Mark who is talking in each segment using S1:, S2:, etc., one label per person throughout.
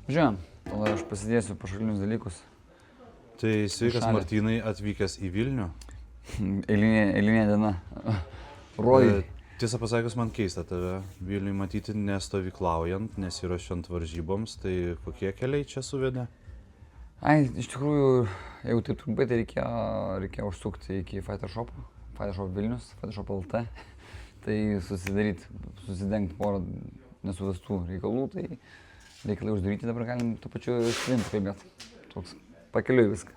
S1: Žiūrėjom, tada aš pasidėsiu pašalinius dalykus.
S2: Tai sveikas
S1: Šalį.
S2: Martynai, atvykęs į Vilnių.
S1: Eilinė diena. Rojai.
S2: Tiesą pasakius, man keista tave Vilniui matyti nestovyklaujant, nesiruošiant varžyboms. Tai kokie keliai čia suvedė?
S1: Ai, iš tikrųjų, jeigu taip trumpai, tai reikėjo užsukti iki Fighter Shop Vilnius, Fighter Shop LT. Tai susidengti porą nesuvestų reikalų, tai reikalai uždaryti, dabar galim tuo pačiu švint kalbėti. Toks pakeliui viską.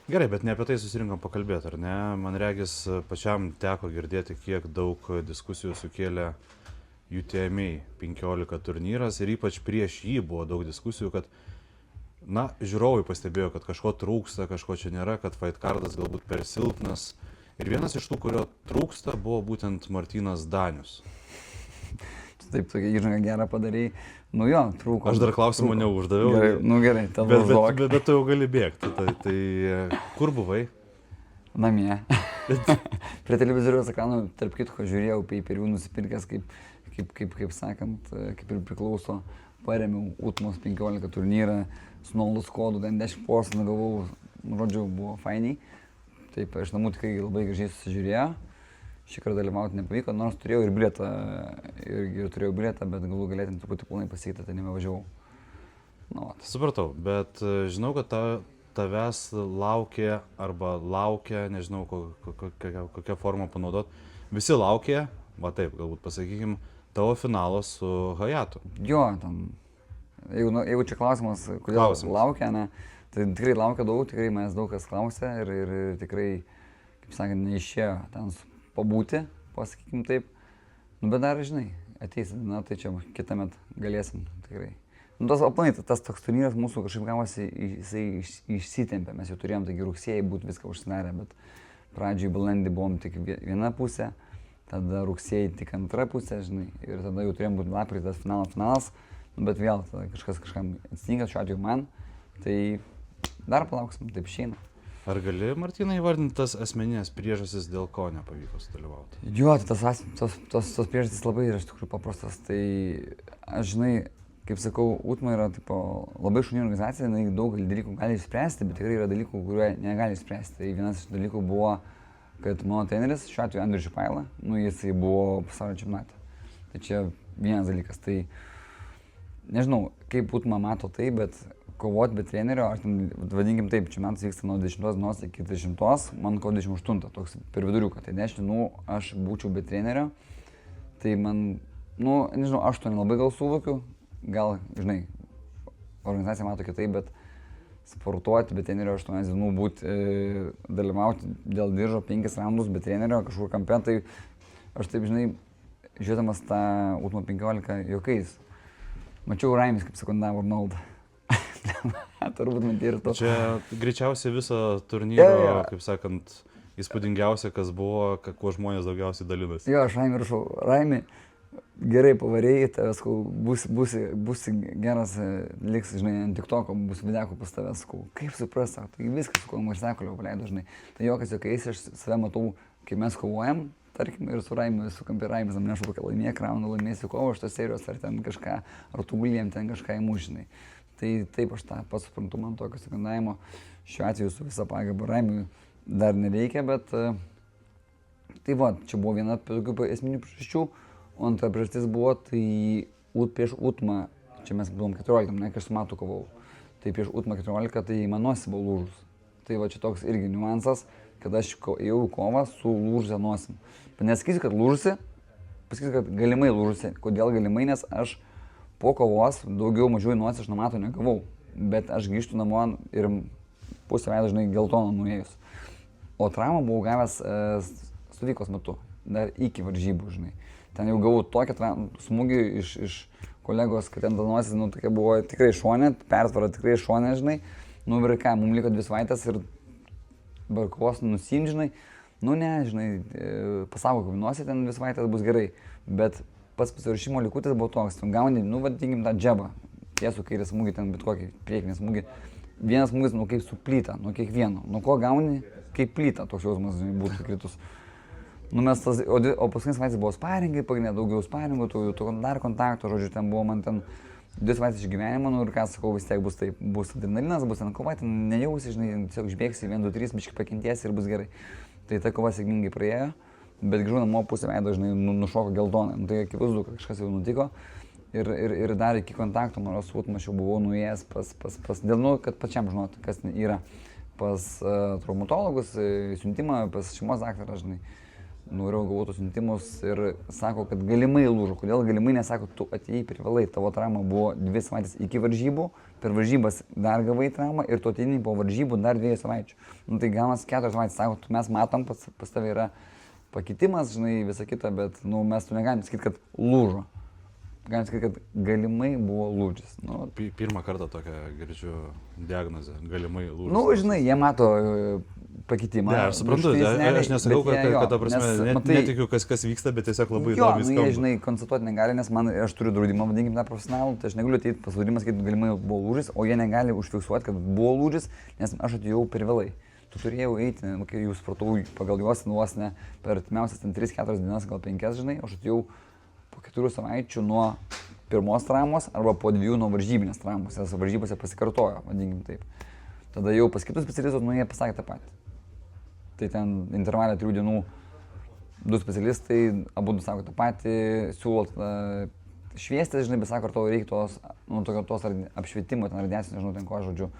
S2: Gerai, bet ne apie tai susirinkom pakalbėti, ar ne? Man regis, pačiam teko girdėti, kiek daug diskusijų sukėlė UTMA 15 turnyras ir ypač prieš jį buvo daug diskusijų, kad žiūrovai pastebėjo, kad kažko trūksta, kažko čia nėra, kad fight cardas galbūt per silpnas. Ir vienas iš tų, kurio trūksta, buvo būtent Martynas Danius.
S1: Taip, tokia įžanga gerą padarėjai. Nu jo, trūko.
S2: Aš dar klausimų neuždaviau.
S1: Gerai, gerai, tada užduok.
S2: Bet tu jau gali bėgti. Tai kur buvai?
S1: Namie. Prie televizoriaus ekranų, tarp kitko, žiūrėjau pay-per-view nusipirkęs, kaip sakant, kaip ir priklauso, paremiau UTMOS 15 turnyrą su nuolaidos kodu, ten 10% gavau, žodžiu, buvo fainiai. Taip, iš namų tikrai labai gražiai susižiūrėjo. Šį kartą dalyvauti nepavyko, nors turėjau ir bilietą, bet galų galėtum truputį planai pasikeitę, tai nebevažiavau.
S2: Supratau, bet žinau, kad tavęs laukia, nežinau kokią formą panaudot. Visi laukia, galbūt pasakykim, tavo finalo su Hayatu.
S1: Jo, tam, jeigu čia klausimas, kodėl laukia, ne, tai tikrai laukia daug, tikrai manęs daug kas klausia ir tikrai, kaip sakant, neišėjo ten pabūti, pasakykim taip. Bet dar, žinai, ateis, tai čia kitą metą galėsim tikrai. Tas toks turnyras mūsų kažkaip gavosi, jisai išsitempė, mes jau turėjom taigi rugsėjai būti viską užsinarę, bet pradžioj balandį buvom tik viena pusė, tada rugsėjai tik antra pusė, žinai, ir tada jau turėjom būti lapkritį tas finalas, bet vėl tada kažkam atsitinka, šiuo atveju man, tai dar palauksim, taip išeina.
S2: Ar gali, Martynai, įvardinti tas asmeninės priežastis, dėl ko nepavyko sudalyvauti?
S1: Jo, tai tos priežastys labai yra iš tikrųjų paprastas. Tai aš, žinai, kaip sakau, UTMA yra labai šauni organizacija, jinai daug dalykų gali išspręsti, bet tikrai yra dalykų, kurie negali išspręsti. Tai vienas iš dalykų buvo, kad mano treneris, šiuo atveju Andrius Šipaila, jisai buvo pasaulio čempionate. Tai čia vienas dalykas. Tai nežinau, kaip UTMA mato tai, bet kovoti be trenerio, aš ten, vadinkim taip, čempionatas vyksta nuo 10 dienos iki 30, man kovo 28, toks per viduriuką, tai 10 dienų aš būčiau be trenerio, tai man, nežinau, aš to nelabai gal suvokiu, gal, žinai, organizacija mato kitaip, bet sportuoti be trenerio 8 dienų būti, dalyvauti dėl diržo 5 raundus be trenerio kažkur kampe, tai aš taip, žinai, žiūrėdamas tą UTMA 15 juokais, mačiau Raimis, kaip sekundavo Arnoldą. Turbūt man ir to.
S2: Čia greičiausiai viso turnyro, kaip sakant, įspūdingiausia, kas buvo, kuo žmonės daugiausiai dalinasi.
S1: Jo, aš Raimį rašau, Raimi, gerai pavarėjai, tavęs, būsi geras, liks, žinai, ant TikToko, bus videkų pas tavęs, kaip supras, tai viskas, ko Marsekolio paleido, žinai. Tai jokas jokiais, aš save matau, kai mes kovojam, tarkim, ir su Raimiu, su kampi Raimis, nešu kokią laimėk raundą, laimėsiu kovą šitos serijos, ar ten kažką, ar tu gulėjom ten kažką įmužinai. Tai taip aš tą pats suprantu, man tokio sekundavimo šiuo atveju su visa pagarba Raimiui dar nereikia, bet tai va, čia buvo viena tokių esminių priežasčių, o antra priežastis buvo, tai prieš UTMA, čia mes buvom 14, ne, kai aš su Matu kovau, tai prieš UTMA 14, tai man nosis buvo lūžus. Tai va čia toks irgi niuansas, kad aš ėjau į kovą su lūžusia nosim. Nesakysiu, kad lūžusi, pasakysiu, kad galimai lūžusi. Kodėl galimai, nes aš po kovos daugiau mažiau nosį aš nuo Mato negavau, bet aš grįžtu namo ir pusę veido, žinai, geltoną nuėjus. O traumą buvau gavęs stovyklos metu, dar iki varžybų, žinai. Ten jau gavau tokią smūgį iš kolegos, kad ten ta nosis, tokia buvo tikrai šonė, persvara tikrai šonė, žinai. Ir ką, mums liko 2 savaitės ir kovos nusiim, žinai. Žinai, pasako, kad nosį ten 2 savaitės bus gerai, bet pats pasiruošimo likutis buvo toks, gauni, vadinkim tą džebą, tiesų kairį smūgį, ten bet kokį priekinį smūgį, vienas smūgis, kaip su plyta, nuo kiekvieno, nuo ko gauni, kaip plyta, toks jausmas būtų kritus. O paskutinis savaitės buvo sparingai, pagrindinė daugiau sparingų, dar kontakto, žodžiu, ten buvo man ten 2 savaitės išgyvenimo, nu ir ką sakau, vis tiek bus taip, bus adrenalinas, bus ten kova, ten nejausi, žinai, tiesiog išbėgsi 1, 2, 3, biškai pakentėsi ir bus gerai. Tai ta kova sėkmingai praėjo, bet grįžau namo pusę veido, žinai, nušoko geltonai, nu, tai akivaizdu, kad kažkas jau nutiko. Ir dar iki kontakto, nors aš jau buvau nuėjęs dėl, nu, kad pačiam žinot, kas yra, pas traumatologus, siuntimą, pas šeimos daktarą, žinai. Norėjau gauti siuntimus ir sako, kad galimai lūžo. Kodėl galimai nesako, tu atėjai privalai, tavo trauma buvo 2 savaitės iki varžybų, per varžybas dar gavai traumą ir tu atėjai po varžybų dar 2 savaičių. Nu, tai gaunas 4 savaitės, sako, mes matom, pas tave yra pakitimas, žinai, visa kita, bet nu, mes tu negalim sakyti, kad lūžo. Galim sakyti, kad galimai buvo lūžis. Nu,
S2: Pirmą kartą tokią girdžiu diagnozę, galimai lūžis.
S1: Nu, žinai, jie mato pakitimą.
S2: Ne, aš suprantu, aš nesakau, kad ta prasme, netikiu, kas vyksta, bet tiesiog labai įdomu.
S1: Jo, jie, žinai, konstatuoti negali, nes aš turiu draudimą, vadinkim tą profesionalų, tai aš negaliu ateiti pas draudimas, kad galimai buvo lūžis, o jie negali užfiksuoti, kad buvo lūžis, nes aš atėjau per vėlai. Tu turėjau eiti, kai jūs supratau, pagal juos nuos ne per artimiausias 3-4 dienas, gal 5, žinai, aš atėjau po 4 savaičių nuo pirmos traumos arba po 2 nuo varžybinės traumos, nes varžybose pasikartojo, vadinkim taip. Tada jau pas kitus specialistus, nu jie pasakė tą patį. Tai ten intervalė 3 dienų 2 specialistai, abu sako tą patį, siūlo šviestis, žinai, bet sako, ar tau reikia tos, nu, tos apšvietimo, ten radiacijos, nežinau, ten ko žodžiu.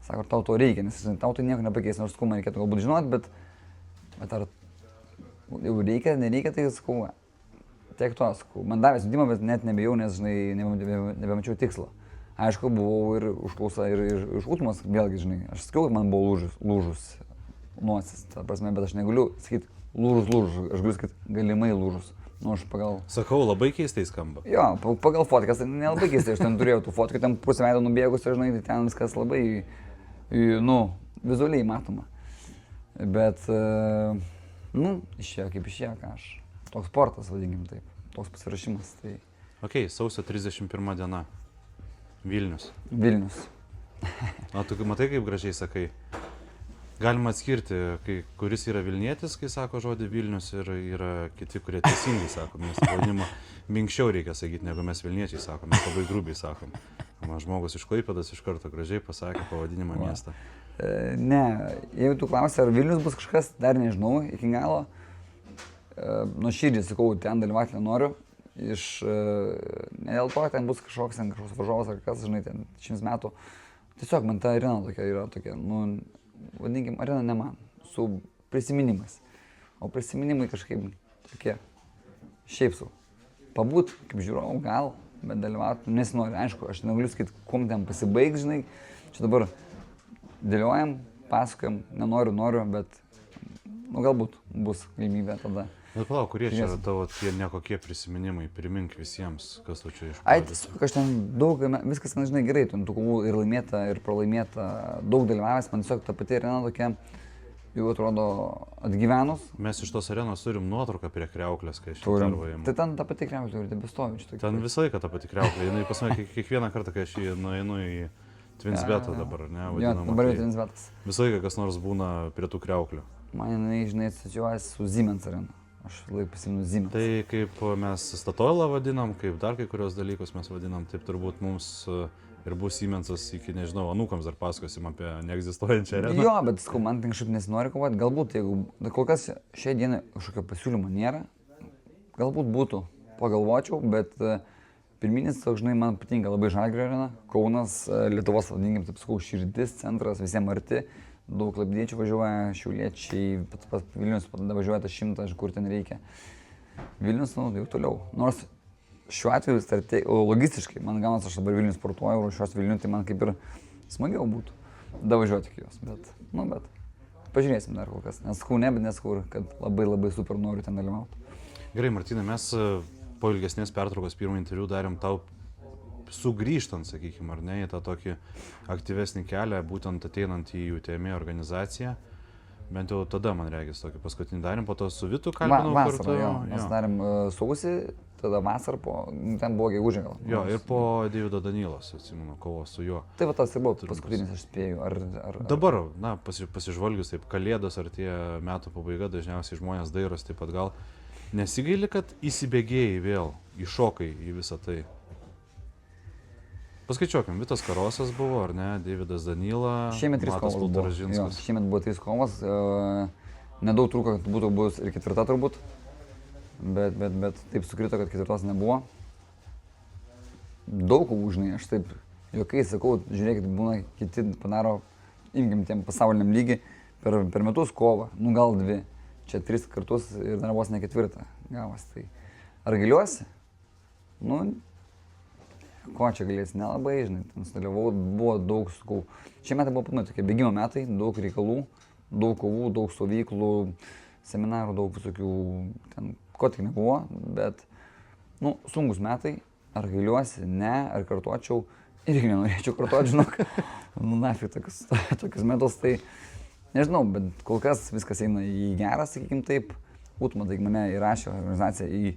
S1: Sako, ar tau to reikia, nes tau tai nieko nepakeis, nors skumą reikėtų galbūt žinot, bet ar jau reikia, nereikia, tai sakau, tiek to, sakau, man davė siuntimą, bet net nebijau, nes, žinai, nebemačiau tikslo. Aišku, buvau ir užklausa ir iš Utmos, vėlgi, žinai, aš sakiau, kad man buvo lūžus nosis, ta prasme, bet aš negaliu sakyti lūžus, aš galiu sakyti galimai lūžus. Nu, aš pagal...
S2: Sakau, labai keistai skamba.
S1: Jo, pagal fotkas, tai nelabai keistai, aš ten turėjau tų fotkų, ten pusę veido nubėgus, žinai, tai ten viskas labai, nu, vizualiai matoma. Bet, nu, išėjo kaip išėjo, ką aš. Toks sportas, vadinkim taip, toks pasirašymas, tai...
S2: Ok, sausio 31 diena. Vilnius.
S1: Vilnius.
S2: O tu matai, kaip gražiai sakai. Galima atskirti, kuris yra Vilnietis, kai sako žodį Vilnius, ir yra kiti, kurie teisingai sako. Mes pavadinimą minkščiau reikia sakyti, negu mes Vilniečiai sakom, mes labai grubiai sakom. Man žmogus iš Klaipėdos iš karto gražiai pasakė pavadinimą miestą.
S1: Ne, jeigu tu klausi, ar Vilnius bus kažkas, dar nežinau iki galo. Nuoširdžiai sakau, ten dalyvauti nenoriu. Ne dėl to, ten bus kažkoks varžovas ar kas, žinai, ten 100 metų. Tiesiog man ta arena tokia yra tokia, nu, vadinkim, arena ne man, su prisiminimais. O prisiminimai kažkaip tokie, šiaip sau. Pabūt kaip žiūrovų gal, bet dalyvauti nesinori. Aišku, aš negaliu sakyti, kuom ten pasibaigs, žinai. Čia dabar dėliojam, pasakojam, noriu, bet nu, galbūt bus galimybė tada.
S2: Bet palauk, kurie čia yra tavo tie nekokie prisiminimai, primink visiems, kas tu čia išpildė.
S1: Ai, tiesiog aš ten daug, viskas, žinai, gerai, tų kovų ir laimėta, ir pralaimėta, daug dalyvavęs, man tiesiog ta pati arena tokia, jau atrodo atgyvenus.
S2: Mes iš tos arenos turim nuotrauką prie kriauklės, kai aš čia darvojame.
S1: Tai ten ta pati kriauklė ir tebestovi.
S2: Ten visą laiką ta pati kriauklė, jinai pas mane kiekvieną kartą, kai aš nueinu į Twinsbetą dabar, ne, vadinamą.
S1: Dabar jau Twinsbetas.
S2: Visą laiką kas nors būna prie tų kriauklių.
S1: Man jinai, žinai, asocijuojasi su Siemens arena. Aš laik prisimenu Siemens.
S2: Tai kaip mes Statoilą vadinam, kaip dar kai kurios dalykus mes vadinam, taip turbūt mums ir bus Siemensas iki, nežinau, anūkams dar pasakosim apie neegzistuojančią areną.
S1: Jo, bet sakau, man ten kažkaip nesinori kovoti, galbūt, jeigu kol kas šiai dienai kažkokio pasiūlymo nėra, galbūt būtų, pagalvočiau, bet pirminis, žinai, man patinka labai Žalgirio arena, Kaunas, Lietuvos, vadinkim, taip sakau, širdis, centras, visiems arti. Daug klaipėdiečių važiuoja, šiauliečiai, pats Vilnius važiuoja tą 100, kur ten reikia. Vilnius, nu, jau toliau. Nors šiuo atveju logistiškai, man gaunas, aš dabar Vilnius sportuoju, ruošiuos Vilnių, tai man kaip ir smagiau būtų davažiuoti iki jos. Bet pažiūrėsim dar kol kas. Nesakau ne, bet nesakau, kad labai super noriu ten dalyvauti.
S2: Gerai, Martynai, mes po ilgesnės pertraukos pirmą interviu darėm tau sugrįžtant, sakykime, ar ne, į tą tokį aktyvesnį kelią, būtent ateinant į UTM organizaciją. Bent jau tada, man regis, tokį paskutinį darėm, po to su Vitu kalbinau kartu.
S1: Vasarą, jo. Mes darėm sausį, tada vasarą, ten buvo gegužė gal.
S2: Jo, ir po Deivido Danylos, atsimenu, kovos su juo.
S1: Tai va tas ir buvo paskutinis, aš spėju.
S2: Dabar, na, pasižvalgius taip, kalėdos ar tie metų pabaiga, dažniausiai žmonės dairos taip pat gal nesigaili, kad įsibėgėjai vėl, įšokai į visą tai. Paskaičiuokim, Vitas Karosas buvo, ar ne, Deividas Danila,
S1: Šiemet 3
S2: Matas
S1: kovos buvo. Jo,
S2: Pultaražinskas.
S1: šiemet buvo 3 kovos. Nedaug trūko, kad būtų bus ir 4 turbūt. Bet taip sukrito, kad 4 nebuvo. Daug kovų, žinai, aš taip juokais sakau, žiūrėkit, būna kiti padaro, imkim tiem pasauliniam lygiai, per metus kovą, nu gal 2. Čia 3 kartus ir dar vos ne 4 gavas. Tai ar giliuosi? Nu, ko čia galėsi, nelabai, žinai, ten sudalyvau, buvo daug, sakau, šie metai buvo pat tokie bėgimo metai, daug reikalų, daug kovų, daug stovyklų, seminarų, daug visokių, ten, ko tik nebuvo, bet, nu, sunkus metai, ar gailiuosi, ne, ar kartuočiau, irgi nenorėčiau kartuoti, žinok, nu, nafik tokius metus, tai, nežinau, bet kol kas viskas eina į gerą, sakykim taip, Utma, tai mane įrašė organizacija į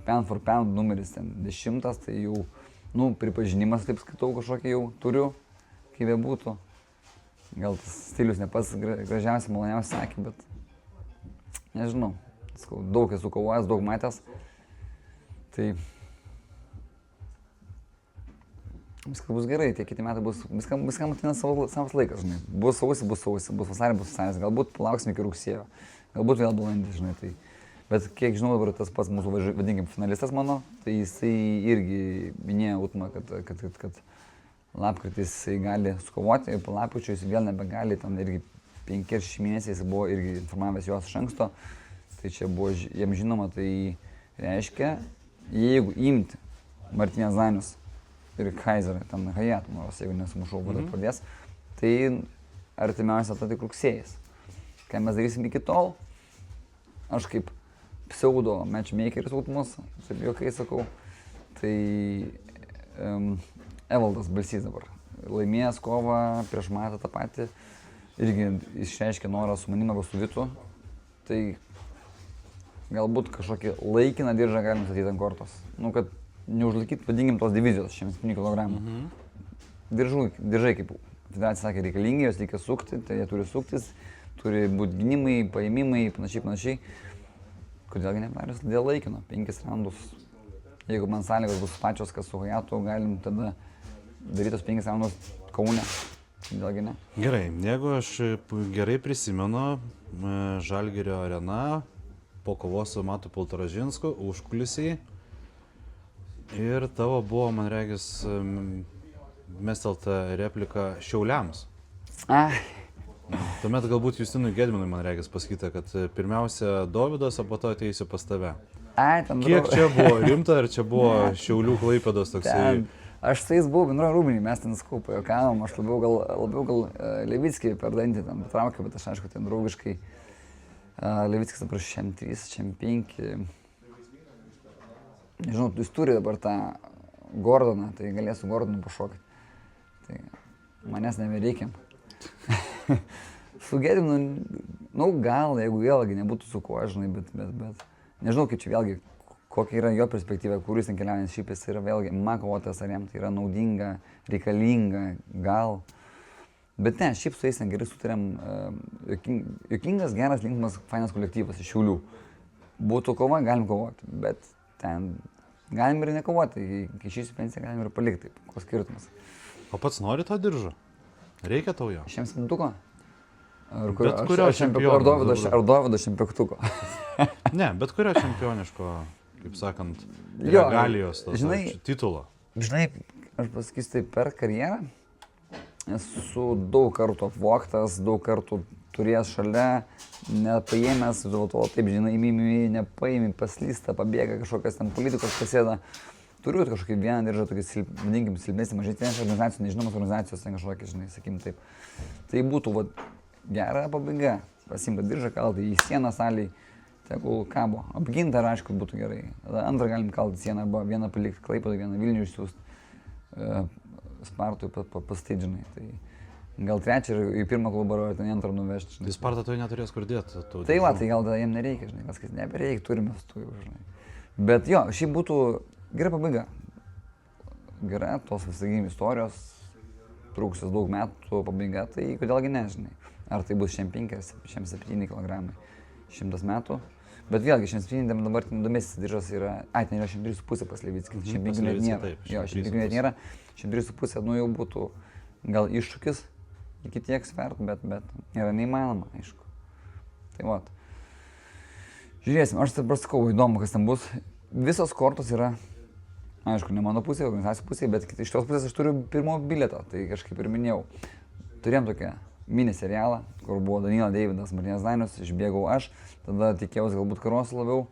S1: Pound for Pound numeris ten 10, tai jau, nu, pripažinimas, taip skaitau, kažkokį jau turiu, kaip jie būtų. Gal tas stilius ne pats gražiausias, maloniausias sakė, bet nežinau. Daug esu kovojęs, daug matęs. Tai viskas bus gerai, tie kiti metai bus, viskam ateina savas laikas, žinai. Bus sausi, bus vasarį, bus vasaris, galbūt palauksim iki rugsėjo, galbūt vėl balandį, žinai. Tai. Bet kiek žinau, dabar tas pats mūsų, vadinkim, finalistas mano, tai jisai irgi minėjo Utma, kad lapkritis jisai gali sukovoti ir po lapkričio jis vėl nebegali, ten irgi 5-6 mėnesiai jis buvo irgi informavęs juos iš anksto, tai čia buvo jam žinoma, tai reiškia, jeigu imti Martynės Zanius ir Kaiserą, ten Hayat, nors jeigu nesumušau, kada pradės, tai artimiausia tai tik rugsėjas. Ką mes darysim iki tol, aš kaip pseudo matchmakeris Utmos, taip juokai sakau, tai Evaldas Balsys dabar laimėjęs kovą prieš Matą tą patį, irgi išreiškė norą su manim arba su Vitu, tai galbūt kažkokį laikiną diržą galim statyti ant kortos, nu kad neužlaikyti, vadinkim, tos divizijos 107 kg. Diržai, kaip federacija sakė, reikalingi, jos reikia sukti, tai jie turi suktis, turi būti gynimai, paėmimai, panašiai. Kodėlgi nepadarius dėl laikino, 5 raundus. Jeigu man sąlygos bus pačios, kas su Hayatu, galim tada daryti tos 5 raundus Kaune. Kodėlgi ne?
S2: Gerai, jeigu aš gerai prisimenu, Žalgirio arena po kovos su Matu Pultaražinsku, užkulisiai. Ir tavo buvo, man regis, mestelta replika Šiauliams. Tuomet galbūt Justinui Gedminui, man regis, pasakyta, kad pirmiausia Dovydas, o po to ateisiu pas tave. Kiek čia buvo rimta, ar čia buvo Šiaulių Klaipėdos toksai?
S1: Aš su jais buvau bendroje rūbinį, mes ten pajuokavom, aš labiau gal Levickį per dantį ten patraukiau, bet aš aišku ten draugiškai. Levickis dabar šiam 3, šiam 5. Nežinau, jis turi dabar tą Gordoną, tai galėsiu Gordonu pašokti. Tai manęs nebereikiam. Su Gediminu, nu gal, jeigu vėlgi nebūtų su kuo, žinai, bet nežinau, kaip čia vėlgi, kokia yra jo perspektyva, kur jis ten keliauja, nes šiaip jis yra vėlgi makovotas, ar jam tai yra naudinga, reikalinga, gal. Bet ne, šiaip su jais ten gerai sutarėm, juokingas, geras, linksmas, fainas kolektyvas iš Šiaulių. Būtų kova, galim kovoti, bet ten galim ir nekovoti, kai išeisiu pensiją galim ir palikti, koks skirtumas.
S2: O pats nori to diržo? Reikia tau jo?
S1: Šiam septintuko? Ar
S2: kurio čempiono?
S1: Ar Dovydo šimpioktuko?
S2: Ne, bet kurio čempioniško, kaip sakant, regalijos, titulo.
S1: Žinai, aš pasakysiu taip, per karjerą esu daug kartų apvogtas, daug kartų turėjęs šalia, nepaėmęs, taip žinai, nepaėmė, paslysta, pabėga kažkokias ten politikos pasėda. Turiu kažkokį vieną diržą, tokį, vadinkim, silpnesnį, mažesnės organizacijos, nežinomos organizacijos, ten kažkokie, žinai, sakykim taip. Tai būtų, gera pabaiga, pasimta diržą, kalti į sieną salėj, tegul kabo. Apginta, aišku, būtų gerai. Antrą galim kalti sieną, arba vieną palikti Klaipėdoj, vieną Vilnių išsiųsti Spartui pastatyti, žinai. Tai gal trečią ir į pirmą klubą, ar ten antrą nuvežti, žinai.
S2: Tai Sparta to neturės kur dėti.
S1: Tai tai gal tada jiem nereikia, žinai, kas nebereikia, turime su tuo, žinai. Bet jo, šiaip būtų gera pabaiga. Gera, tos visagim istorijos, trūksis daug metų pabaiga, tai kodėlgi ne, žinai. Ar tai bus šiam 5, šiam 7 kg, 100 metų. Bet vėlgi, šiandien sprendėm dabar domėsis diržas yra, ten yra 103,5 pas Levickį,
S2: Pas
S1: 105 net
S2: Levickį
S1: nėra.
S2: taip,
S1: Jo, 105 net nėra, 103,5 nu jau būtų gal iššūkis iki tiek svert, bet yra neįmanoma, aišku. Tai vat. Žiūrėsim, aš dabar sakau, įdomu, kas ten bus. Visos kortos yra, aišku, ne mano pusėje, organizacijų pusėje, bet iš tos pusės aš turiu pirmo bilietą, tai kažkaip ir minėjau. Turėjom tokią mini serialą, kur buvo Danila Deividas, Martynas Dainius, išbėgau aš, tada tikėjausi galbūt Karosas labiau,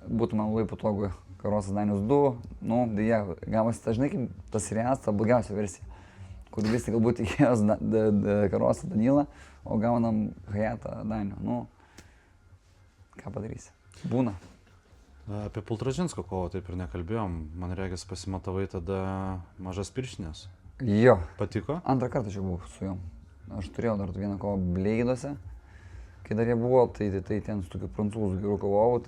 S1: būtų man labai patogu Karosas Dainius 2, nu, dėja, gavosi dažnai kaip tas serialas, ta blogiausia versija, kur visi galbūt tikėjos Karosą Danilą, o gaunam Hayatą Dainių, nu, ką padarysi, būna.
S2: Apie Pultražinsko kovą taip ir nekalbėjom, man regis pasimatavai tada mažas pirštinės.
S1: Jo.
S2: Patiko?
S1: Antrą kartą čia buvau su juom. Aš turėjau dar vieną kovą Bleiduose, kai dar jie buvo, tai ten su tokiu prancūzų geru kovojau,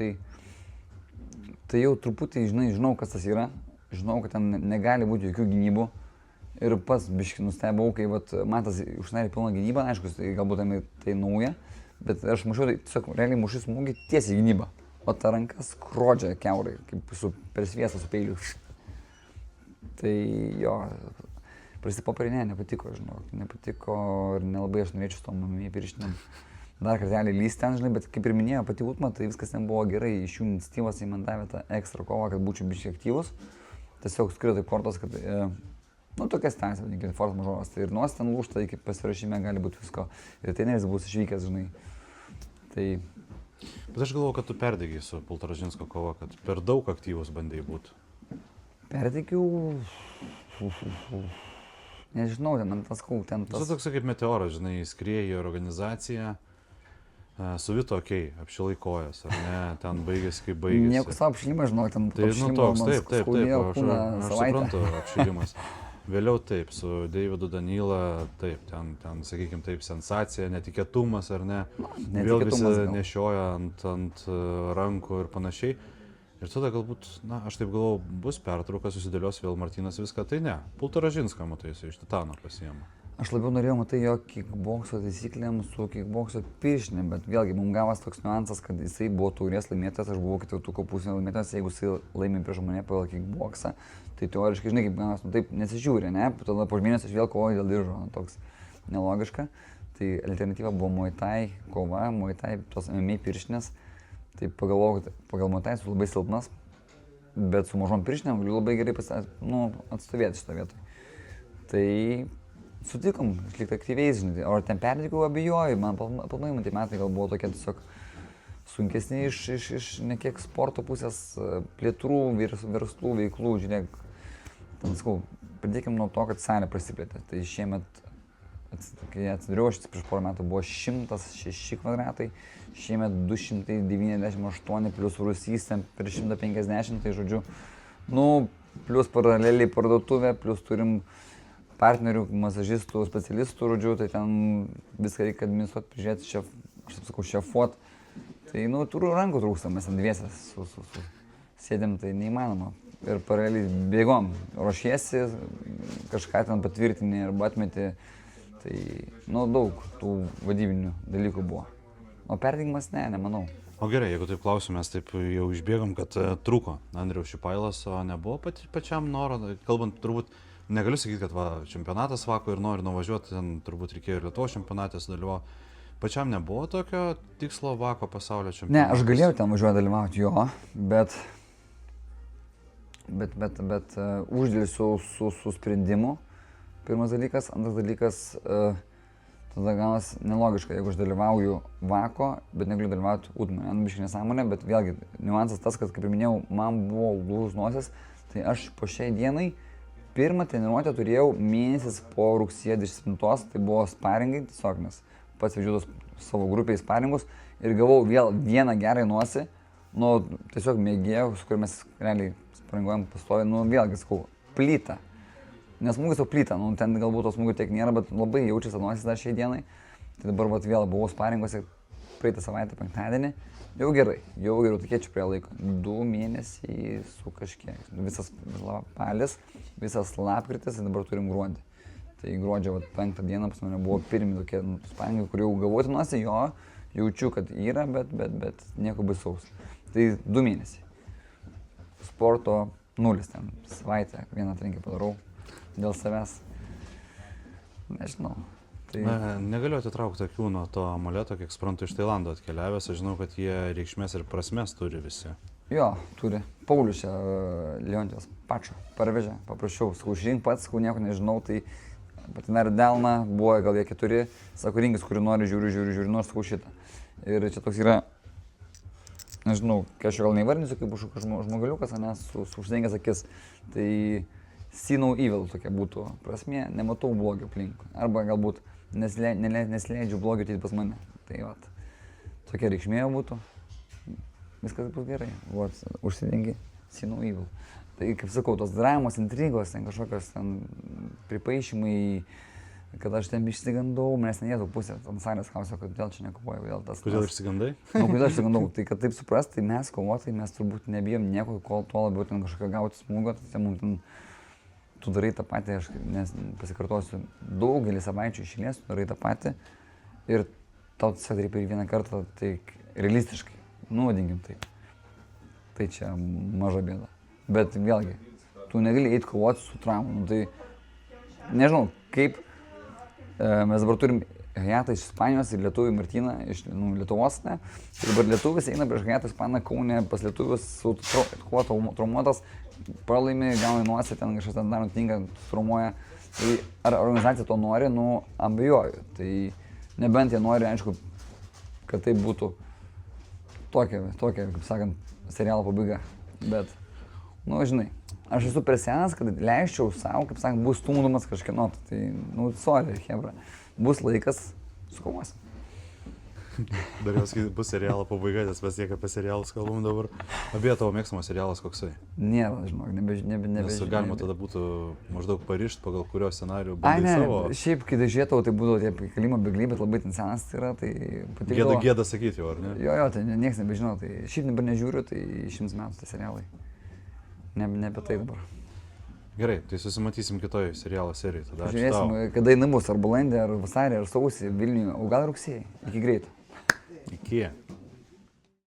S1: tai jau truputį, žinau, kas tas yra, žinau, kad ten negali būti jokių gynybų ir pats biškai nustebau, kai matas užsidarė pilną gynybą, aišku, tai galbūt tai nauja, bet aš mušiau, tai tiesiog realiai mušiu smūgį tiesiai į gynybą, o ta ranka skrodžia kiaurai, kaip per sviestą su peiliu. Tai jo, prasipaparinė, nepatiko, nepatiko ir nelabai aš norėčiau su tom MMA pirštinėm dar kartelį lysti ten, bet kaip ir minėjo pati Utma, tai viskas ten buvo gerai, iš jų iniciatyvos jie man davė tą ekstra kovą, kad būčiau biškai aktyvus. Tiesiog skrido taip kortos, kad, tokia situacija, vadinkime, force mažoras, tai ir nuosi ten lūžta, iki pasirašyme gali būti visko, ir treneris bus išvykęs, Tai...
S2: Bet aš galvoju, kad tu perdėgiai su Pultražinsko kova, kad per daug aktyvus bandėjai būti.
S1: Perdėgiau... Nežinau, man tas ten tas...
S2: Tas toks kaip meteoras, skrieja organizacija, suvito apšilai kojas, ar ne, ten baigėsi kaip baigėsi.
S1: Nieko savo apšilimas, ten
S2: tai, toks, taip,
S1: aš
S2: suprantu apšilimas. Vėliau taip, su Deividu Danila, taip, ten sakykime taip, sensacija, netikėtumas, ar ne, vėl visi nešioja ant rankų ir panašiai. Ir tada galbūt, aš taip galvoju, bus pertrauka, susidėlios vėl Martynas viską, tai ne. Pultražinską, matai, jis iš Titano pasiėmė.
S1: Aš labiau norėjau, jo kickbokso taisyklėm su kickbokso pirštinėm, bet vėlgi mums gavas toks niuansas, kad jisai buvo taurės laimėtojas, aš buvau ketvirtuko pusės laimėtojas, jeigu jisai laimė prieš mane pagal kickboksą, tai teoriškai, kaip gavas, taip nesižiūrė, ne? Tada po mėnesio aš vėl kovoju dėl diržo, toks nelogiška. Tai alternatyva buvo Muay Thai kova, Muay Thai tos MMA pirštinės. Tai pagalvojau, kad pagal Muay Thai esu labai silpnas, bet su mažom pirštinėm galiu labai gerai atstovėti šitą vietą. Tai sutikom, išlikti aktyviais, o ten perdėgiau abejoju, man planai metai gal buvo tokie tiesiog sunkesni iš nekiek sporto pusės, plėtrų, verslų, veiklų, žiūrėk, ten sakau, pradėkim nuo to, kad salė prasiplėtė. Tai šiemet, kai atsidariau, prieš porą metų buvo 106 kvadratai, šiemet 298 plus Rusys ten per 150, tai žodžiu, plus paraleliai parduotuvė, plus turim partnerių, masažistų, specialistų, žodžiu, tai ten viską reikia administruoti, prižiūrėti, aš taip sakau, šefuot. Tai, rankų trūksta, mes ant dviesės sėdėm, tai neįmanoma. Ir paraleliai bėgom, ruošiesi, kažką ten patvirtini arba atmeti, tai, daug tų vadybinių dalykų buvo. O perdėgimas nemanau.
S2: O gerai, jeigu taip klausim, mes taip jau išbėgom, kad trūko Andriaus Šipailas, o nebuvo pačiam noro, kalbant turbūt, negaliu sakyti, kad čempionatas vako ir nori nuvažiuoti, ten turbūt reikėjo ir Lietuvos čempionate sudalyvauti. Pačiam nebuvo tokio tikslo vako pasaulio čempionatas? Ne,
S1: aš galėjau ten važiuoti dalyvauti, jo, bet uždėlsiu su sprendimu, pirmas dalykas, antras dalykas, tada gaunas nelogiška, jeigu aš dalyvauju vako, bet negaliu dalyvauti Utmane, biškai nesąmonė, bet vėlgi niuansas tas, kad kaip ir minėjau, man buvo lūžus nosis, tai aš po šiai dienai pirmą treniruotę turėjau mėnesis po rugsėjo 27, tai buvo sparingai, tiesiog nes pats vedžiau savo grupiai sparingus ir gavau vėl vieną gerą nosį, tiesiog mėgėjau, su kuriuo mes realiai sparinguojam pastovi, vėlgi sakau, plytą. Nes smūgis jau plyta, ten galbūt to smūgio tiek nėra, bet labai jaučiasi nosis dar šiai dienai. Tai dabar vėl buvau sparinguose praeitą savaitę penktadienį. Jau gerai, tikėčiau prie laiko. 2 mėnesiai su kažkiek. Visas spalis, visas lapkritis ir dabar turim gruodį. Tai gruodžio 5 dieną pas mane buvo pirmi tokie sparingai, kur jau gavau nosį, jaučiu, kad yra, bet nieko baisaus. Tai 2 mėnesiai. Sporto 0 ten, savaitę, vieną trenkį padarau dėl savęs. Nežinau. Tai...
S2: Negaliu atitraukti akių nuo to amuleto, kiek suprantu, iš Tailando atkeliavęs, aš žinau, kad jie reikšmės ir prasmės turi visi.
S1: Jo, turi. Paulius čia, Leontijos, pačio, parvežė, paprašiau, sakau, išrink pats, sakau, nieko nežinau, tai patinarė delną, buvo gal jie 4, sako, rinkis, kurį nori, žiūriu, nors sakau šitą. Ir čia toks yra, nežinau, kai aš gal neįvardinsiu, kaip kažkoks žmogaliukas, nes su uždengęs akis, tai see no evil tokia būtų prasmė, nematau blogio aplink, arba galbūt nesileidžiu blogio ateiti pas mane. Tai vat, tokia reikšmė būtų. Viskas bus gerai, vat, užsidengi, see no evil. Tai kaip sakau, tos dramos, intrigos, ten kažkokios ten pripaišymai, kad aš ten išsigandau, manęs nejėtų pusė, ten salės klausė, kodėl čia nekovoju, kodėl tas...
S2: Kodėl išsigandai?
S1: Kodėl aš išsigandau, tai kad taip suprast, tai mes kovotojai, mes turbūt nebijom nieko, kol tuo labiau ten kažką gauti smūgą, tai mums ten... Tu darai tą patį, aš nes pasikartosiu, daugelį savaičių išėlės, tu darai tą patį ir tau tiesiog darai per vieną kartą, tai realistiškai, nuodinkim taip. Tai čia maža bėda. Bet vėlgi, tu negali eiti kovoti su traumom, tai nežinau, kaip mes dabar turim Hejatą iš Ispanijos ir lietuvį Martyną iš Lietuvos, ne? Ir dabar lietuvis eina prieš Hejatą Ispaną Kaune, pas lietuvis su kuo traumuotas, pralaimi, gauna nosį, ten kažkas ten dar nutinka, traumuoja. Tai ar organizacija to nori, abejoju. Tai nebent jie nori, aišku, kad tai būtų tokia, kaip sakant, serialo pabaiga. Bet, žinai, aš esu per senas, kad leisčiau savo, kaip sakant, bus stumdomas kažkieno, tai, sorry, hebra. Bus laikas, sukovosim.
S2: Dar jau sakyti, bus serialo pabaiga, nes mes tiek apie serialus kalbam dabar. Abie tavo mėgstamas serialas koksai?
S1: Nėra, žinok, nebežinau.
S2: Nes galima tada būtų maždaug parišti, pagal kurio scenarijų bandai savo...
S1: Šiaip, kai dažėtau, tai būdavo tie kalimo beglį, bet labai ten senas tai yra, tai patikdavo.
S2: Gėda sakyti jau, ar ne?
S1: Jo, tai nieks nebežinau, tai šiaip dabar nežiūriu, tai 100 metų tai serialai. Ne apie tai dabar.
S2: Gerai, tai susimatysim kitoj serialo serijai.
S1: Žiūrėsim, kada jinai bus, ar balandį, ar vasarį, ar sausį, Vilniuje, o gal rugsėjai. Iki greito.
S2: Iki.